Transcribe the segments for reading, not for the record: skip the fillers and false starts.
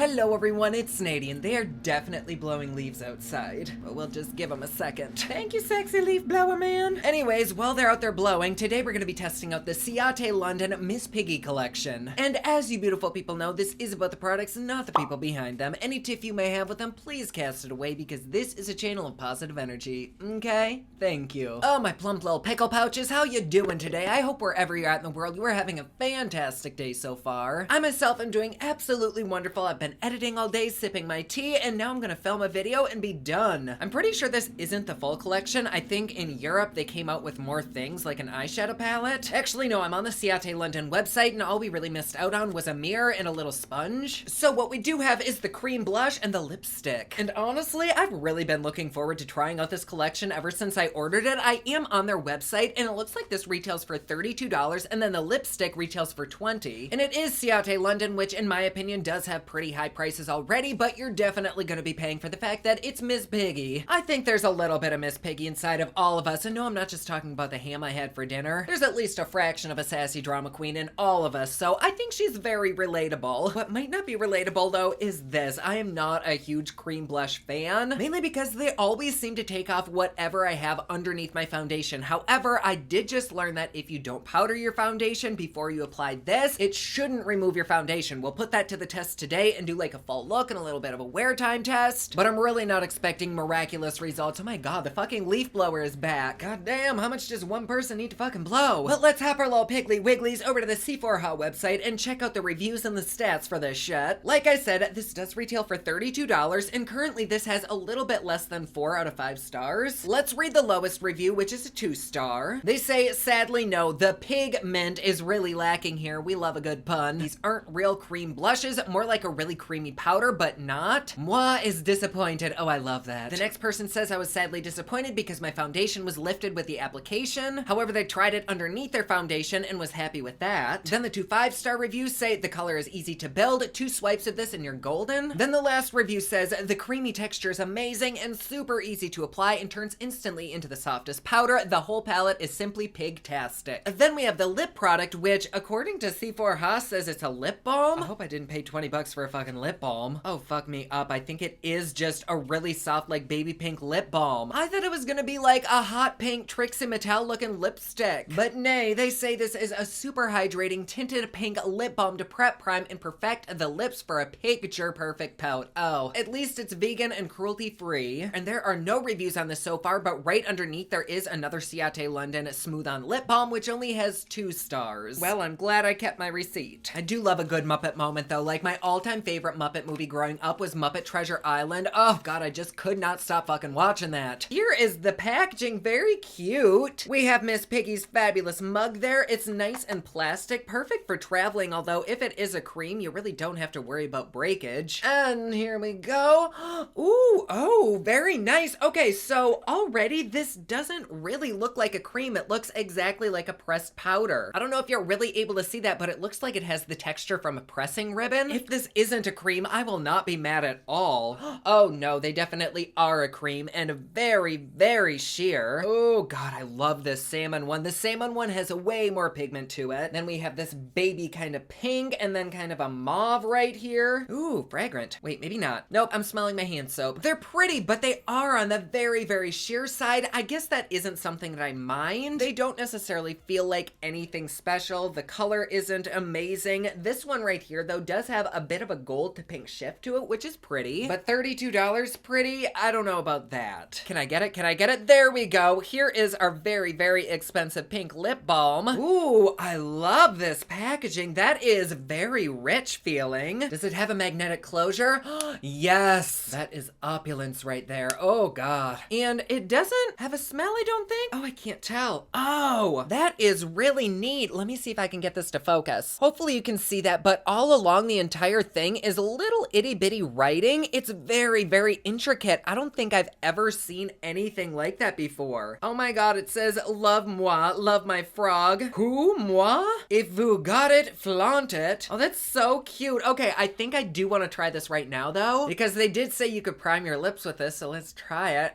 Hello everyone, it's Ciaté, and they are definitely blowing leaves outside. But we'll just give them a second. Thank you, sexy leaf blower man. Anyways, while they're out there blowing, today we're gonna be testing out the Ciaté London Miss Piggy collection. And as you beautiful people know, this is about the products and not the people behind them. Any tiff you may have with them, please cast it away because this is a channel of positive energy. Okay? Thank you. Oh, my plump little pickle pouches, how you doing today? I hope wherever you're at in the world, you are having a fantastic day so far. I myself am doing absolutely wonderful. I've been editing all day, sipping my tea, and now I'm gonna film a video and be done. I'm pretty sure this isn't the full collection. I think in Europe they came out with more things like an eyeshadow palette. Actually, no, I'm on the Ciaté London website and all we really missed out on was a mirror and a little sponge. So what we do have is the cream blush and the lipstick. And honestly, I've really been looking forward to trying out this collection ever since I ordered it. I am on their website and it looks like this retails for $32 and then the lipstick retails for $20. And it is Ciaté London, which in my opinion does have pretty high prices already, but you're definitely gonna be paying for the fact that it's Miss Piggy. I think there's a little bit of Miss Piggy inside of all of us, and no, I'm not just talking about the ham I had for dinner. There's at least a fraction of a sassy drama queen in all of us, so I think she's very relatable. What might not be relatable though is this. I am not a huge cream blush fan, mainly because they always seem to take off whatever I have underneath my foundation. However, I did just learn that if you don't powder your foundation before you apply this, it shouldn't remove your foundation. We'll put that to the test today and do like a full look and a little bit of a wear time test, but I'm really not expecting miraculous results. Oh my god, the fucking leaf blower is back. God damn, how much does one person need to fucking blow? But let's hop our little piggly wigglies over to the C4Hot website and check out the reviews and the stats for this shit. Like I said, this does retail for $32, and currently this has a little bit less than 4 out of 5 stars. Let's read the lowest review, which is a 2-star. They say, sadly no, the pigment is really lacking here. We love a good pun. These aren't real cream blushes, more like a really creamy powder, but not. Moi is disappointed. Oh, I love that. The next person says, I was sadly disappointed because my foundation was lifted with the application. However, they tried it underneath their foundation and was happy with that. Then the 2 5-star reviews say the color is easy to build. 2 swipes of this and you're golden. Then the last review says the creamy texture is amazing and super easy to apply and turns instantly into the softest powder. The whole palette is simply pig-tastic. Then we have the lip product, which according to C4Hot says it's a lip balm. I hope I didn't pay 20 bucks for a fucking lip balm. Oh, fuck me up. I think it is just a really soft, like baby pink lip balm. I thought it was gonna be like a hot pink Trixie Mattel looking lipstick. But nay, they say this is a super hydrating tinted pink lip balm to prep, prime, and perfect the lips for a picture perfect pout. Oh, at least it's vegan and cruelty free. And there are no reviews on this so far, but right underneath there is another Ciaté London Smooth On Lip Balm, which only has 2 stars. Well, I'm glad I kept my receipt. I do love a good Muppet moment though. Like my all-time favorite Muppet movie growing up was Muppet Treasure Island. Oh god, I just could not stop fucking watching that. Here is the packaging, very cute. We have Miss Piggy's fabulous mug there. It's nice and plastic, perfect for traveling, although if it is a cream, you really don't have to worry about breakage. And here we go. Ooh, oh, very nice. Okay, so already this doesn't really look like a cream. It looks exactly like a pressed powder. I don't know if you're really able to see that, but it looks like it has the texture from a pressing ribbon. If this isn't a cream, I will not be mad at all. Oh no, they definitely are a cream and very, very sheer. Oh god, I love this salmon one. The salmon one has a way more pigment to it. Then we have this baby kind of pink and then kind of a mauve right here. Ooh, fragrant. Wait, maybe not. Nope, I'm smelling my hand soap. They're pretty, but they are on the very, very sheer side. I guess that isn't something that I mind. They don't necessarily feel like anything special. The color isn't amazing. This one right here though does have a bit of a gold to pink shift to it, which is pretty, but $32 pretty? I don't know about that. Can I get it? Can I get it? There we go. Here is our very, very expensive pink lip balm. Ooh, I love this packaging. That is very rich feeling. Does it have a magnetic closure? Yes, that is opulence right there. Oh god. And it doesn't have a smell, I don't think. Oh, I can't tell. Oh, that is really neat. Let me see if I can get this to focus. Hopefully you can see that, but all along the entire thing is little itty bitty writing. It's very, very intricate. I don't think I've ever seen anything like that before. Oh my god, it says, love moi, love my frog. Who, moi? If you got it, flaunt it. Oh, that's so cute. Okay, I think I do want to try this right now though, because they did say you could prime your lips with this, so let's try it.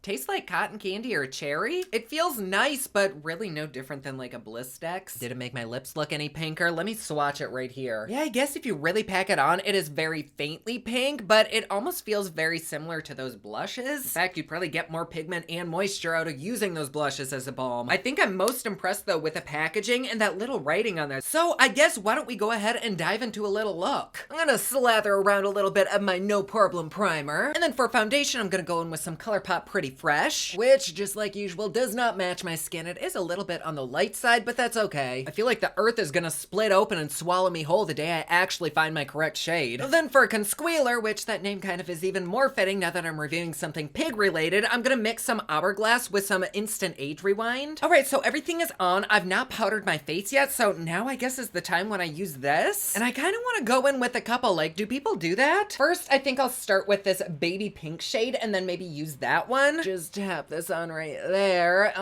tastes like cotton candy or cherry. It feels nice, but really no different than like a Blistex. Did it make my lips look any pinker? Let me swatch it right here. Yeah, I guess if you really pack it on, it is very faintly pink, but it almost feels very similar to those blushes. In fact, you'd probably get more pigment and moisture out of using those blushes as a balm. I think I'm most impressed though with the packaging and that little writing on there. So I guess why don't we go ahead and dive into a little look. I'm gonna slather around a little bit of my No Problem primer. And then for foundation, I'm gonna go in with some ColourPop Pretty Fresh, which just like usual does not match my skin. It is a little bit on the light side, but that's okay. I feel like the earth is gonna split open and swallow me whole the day I actually find my correct shade. Then for Consquealer, which that name kind of is even more fitting now that I'm reviewing something pig related, I'm gonna mix some Hourglass with some Instant Age Rewind. All right, so everything is on. I've not powdered my face yet, so now I guess is the time when I use this. And I kind of want to go in with a couple, like, do people do that? First, I think I'll start with this baby pink shade and then maybe use that one. Just tap this on right there.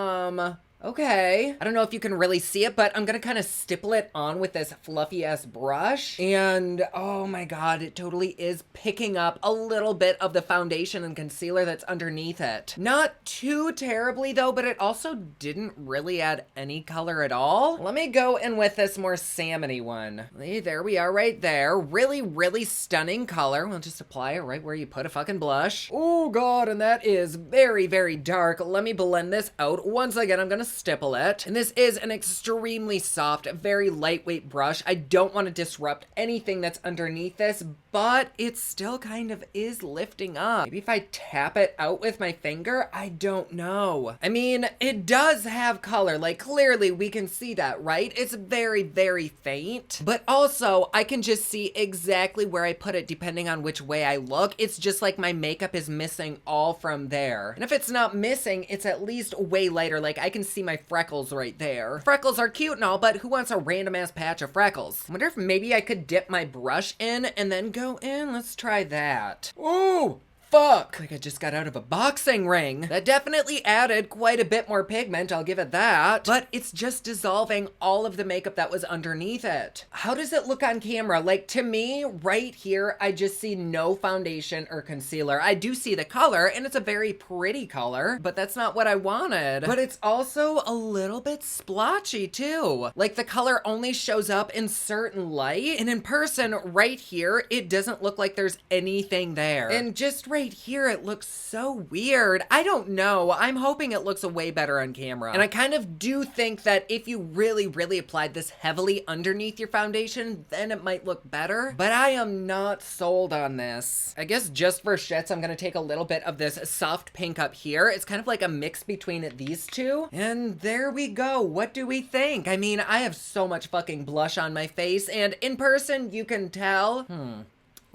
Okay. I don't know if you can really see it, but I'm gonna kind of stipple it on with this fluffy ass brush. And oh my God, it totally is picking up a little bit of the foundation and concealer that's underneath it. Not too terribly though, but it also didn't really add any color at all. Let me go in with this more salmony one. Hey, there we are right there. Really, really stunning color. We'll just apply it right where you put a fucking blush. Oh God, and that is very, very dark. Let me blend this out. Once again, I'm gonna stipple it. And this is an extremely soft, very lightweight brush. I don't want to disrupt anything that's underneath this, but it still kind of is lifting up. Maybe if I tap it out with my finger, I don't know. I mean, it does have color. Like clearly we can see that, right? It's very, very faint, but also I can just see exactly where I put it depending on which way I look. It's just like my makeup is missing all from there. And if it's not missing, it's at least way lighter. Like I can see my freckles right there. Freckles are cute and all, but who wants a random ass patch of freckles? I wonder if maybe I could dip my brush in and then go in. Let's try that. Ooh! Fuck! Like I just got out of a boxing ring. That definitely added quite a bit more pigment, I'll give it that. But it's just dissolving all of the makeup that was underneath it. How does it look on camera? Like to me, right here, I just see no foundation or concealer. I do see the color and it's a very pretty color, but that's not what I wanted. But it's also a little bit splotchy too. Like the color only shows up in certain light and in person right here, it doesn't look like there's anything there. And just right here, it looks so weird. I don't know. I'm hoping it looks way better on camera. And I kind of do think that if you really, really applied this heavily underneath your foundation, then it might look better. But I am not sold on this. I guess just for shits, I'm gonna take a little bit of this soft pink up here. It's kind of like a mix between these two. And there we go. What do we think? I mean, I have so much fucking blush on my face, and in person, you can tell.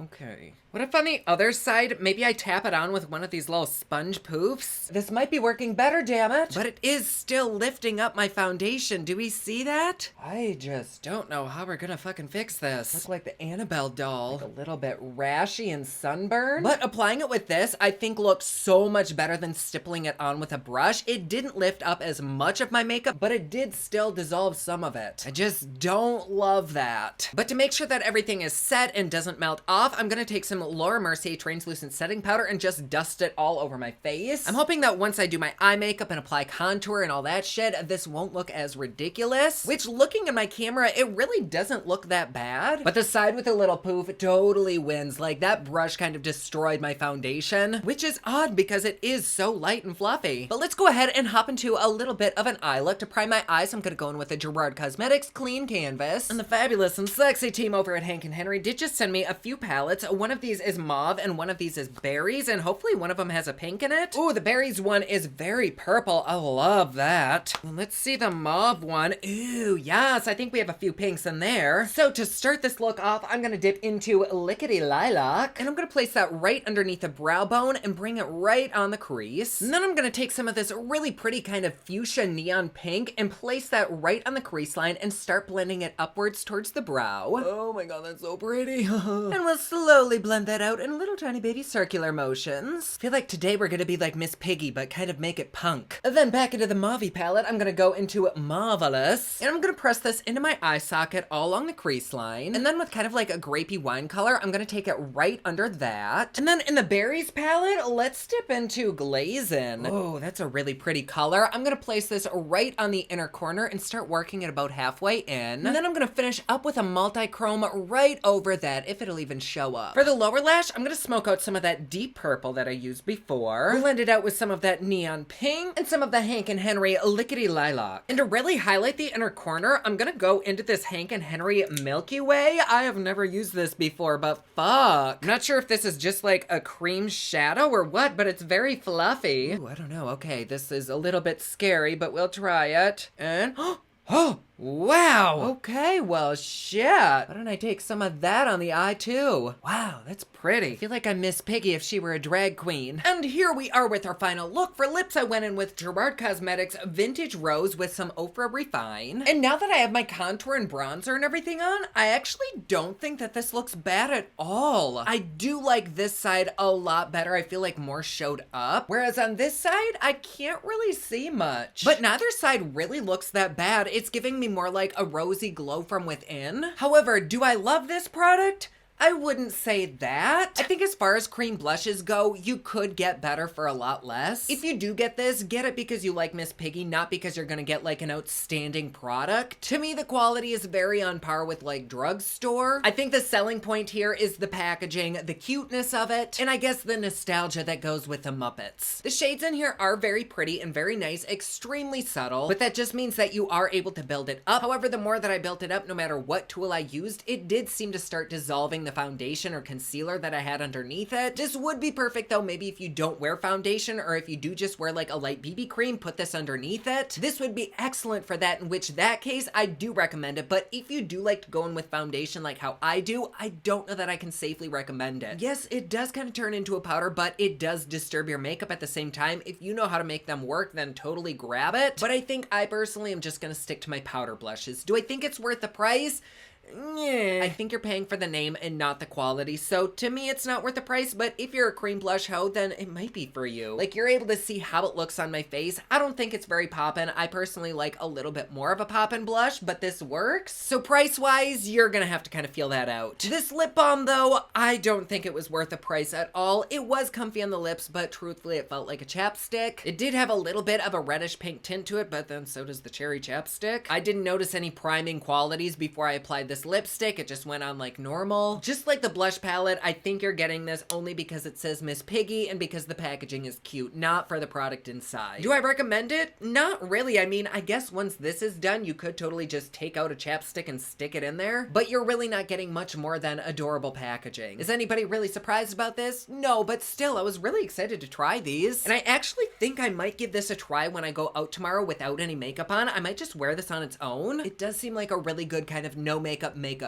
Okay. What if on the other side, maybe I tap it on with one of these little sponge poofs? This might be working better, damn it. But it is still lifting up my foundation. Do we see that? I just don't know how we're gonna fucking fix this. Look like the Annabelle doll. Like a little bit rashy and sunburned. But applying it with this, I think looks so much better than stippling it on with a brush. It didn't lift up as much of my makeup, but it did still dissolve some of it. I just don't love that. But to make sure that everything is set and doesn't melt off, I'm gonna take some Laura Mercier translucent setting powder and just dust it all over my face. I'm hoping that once I do my eye makeup and apply contour and all that shit, this won't look as ridiculous, which looking at my camera, it really doesn't look that bad. But the side with the little poof totally wins. Like that brush kind of destroyed my foundation, which is odd because it is so light and fluffy. But let's go ahead and hop into a little bit of an eye look. To prime my eyes, I'm gonna go in with a Gerard Cosmetics Clean Canvas. And the fabulous and sexy team over at Hank & Henry did just send me a few palettes. One of these is mauve and one of these is berries, and hopefully one of them has a pink in it. Ooh, the berries one is very purple. I love that. Let's see the mauve one. Ooh, yes, I think we have a few pinks in there. So to start this look off, I'm gonna dip into Lickety Lilac, and I'm gonna place that right underneath the brow bone and bring it right on the crease. And then I'm gonna take some of this really pretty kind of fuchsia neon pink and place that right on the crease line and start blending it upwards towards the brow. Oh my God, that's so pretty. And we'll slowly blend blend that out in little tiny baby circular motions. I feel like today we're gonna be like Miss Piggy, but kind of make it punk. And then back into the mauve palette, I'm gonna go into Marvelous, and I'm gonna press this into my eye socket all along the crease line. And then with kind of like a grapey wine color, I'm gonna take it right under that. And then in the Berries palette, let's dip into Glazin'. Oh, that's a really pretty color. I'm gonna place this right on the inner corner and start working it about halfway in. And then I'm gonna finish up with a multi-chrome right over that, if it'll even show up. For the lower lash, I'm gonna smoke out some of that deep purple that I used before, blend it out with some of that neon pink and some of the Hank and Henry Lickety Lilac. And to really highlight the inner corner, I'm gonna go into this Hank and Henry Milky Way. I have never used this before, but fuck. I'm not sure if this is just like a cream shadow or what, but it's very fluffy. Ooh, I don't know. Okay, this is a little bit scary, but we'll try it. And oh, wow. Okay, well, shit. Why don't I take some of that on the eye, too? Wow, that's pretty. I feel like I Miss Piggy if she were a drag queen. And here we are with our final look. For lips, I went in with Gerard Cosmetics Vintage Rose with some Ofra Refine. And now that I have my contour and bronzer and everything on, I actually don't think that this looks bad at all. I do like this side a lot better. I feel like more showed up. Whereas on this side, I can't really see much. But neither side really looks that bad. It's giving me more like a rosy glow from within. However, do I love this product? I wouldn't say that. I think as far as cream blushes go, you could get better for a lot less. If you do get this, get it because you like Miss Piggy, not because you're gonna get like an outstanding product. To me, the quality is very on par with like drugstore. I think the selling point here is the packaging, the cuteness of it, and I guess the nostalgia that goes with the Muppets. The shades in here are very pretty and very nice, extremely subtle, but that just means that you are able to build it up. However, the more that I built it up, no matter what tool I used, it did seem to start dissolving the foundation or concealer that I had underneath it. This would be perfect though, maybe if you don't wear foundation, or if you do just wear like a light BB cream, put this underneath it. This would be excellent for that, in which that case, I do recommend it. But if you do like to go in with foundation like how I do, I don't know that I can safely recommend it. Yes, it does kind of turn into a powder, but it does disturb your makeup at the same time. If you know how to make them work, then totally grab it. But I think I personally am just gonna stick to my powder blushes. Do I think it's worth the price? Yeah. I think you're paying for the name and not the quality, so to me it's not worth the price. But if you're a cream blush hoe, then it might be for you. Like, you're able to see how it looks on my face. I don't think it's very poppin'. I personally like a little bit more of a poppin' blush, but this works. So price-wise, you're gonna have to kind of feel that out. This lip balm though, I don't think it was worth the price at all. It was comfy on the lips, but truthfully it felt like a chapstick. It did have a little bit of a reddish pink tint to it, but then so does the cherry chapstick. I didn't notice any priming qualities before I applied this lipstick. It just went on like normal. Just like the blush palette, I think you're getting this only because it says Miss Piggy and because the packaging is cute, not for the product inside. Do I recommend it? Not really. I mean, I guess once this is done, you could totally just take out a chapstick and stick it in there, but you're really not getting much more than adorable packaging. Is anybody really surprised about this? No, but still, I was really excited to try these, and I actually think I might give this a try when I go out tomorrow without any makeup on. I might just wear this on its own. It does seem like a really good kind of no makeup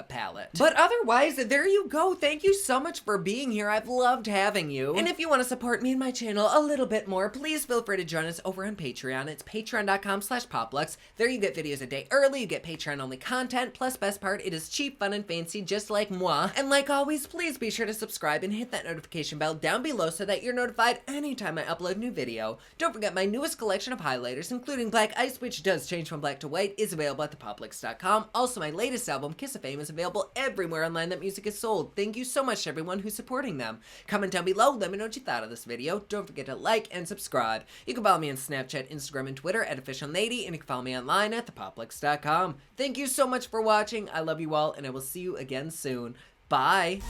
palette. But otherwise, there you go. Thank you so much for being here. I've loved having you. And if you want to support me and my channel a little bit more, please feel free to join us over on Patreon. It's patreon.com/poplux. There you get videos a day early, you get Patreon only content, plus best part, it is cheap, fun, and fancy, just like moi. And like always, please be sure to subscribe and hit that notification bell down below so that you're notified anytime I upload a new video. Don't forget my newest collection of highlighters, including Black Ice, which does change from black to white, is available at thepoplux.com. Also, my latest album, Kiss of Fame, is available everywhere online that music is sold. Thank you so much to everyone who's supporting them. Comment down below, let me know what you thought of this video. Don't forget to like and subscribe. You can follow me on Snapchat, Instagram, and Twitter at officialnady, and you can follow me online at thepoplux.com. Thank you so much for watching. I love you all, and I will see you again soon. Bye!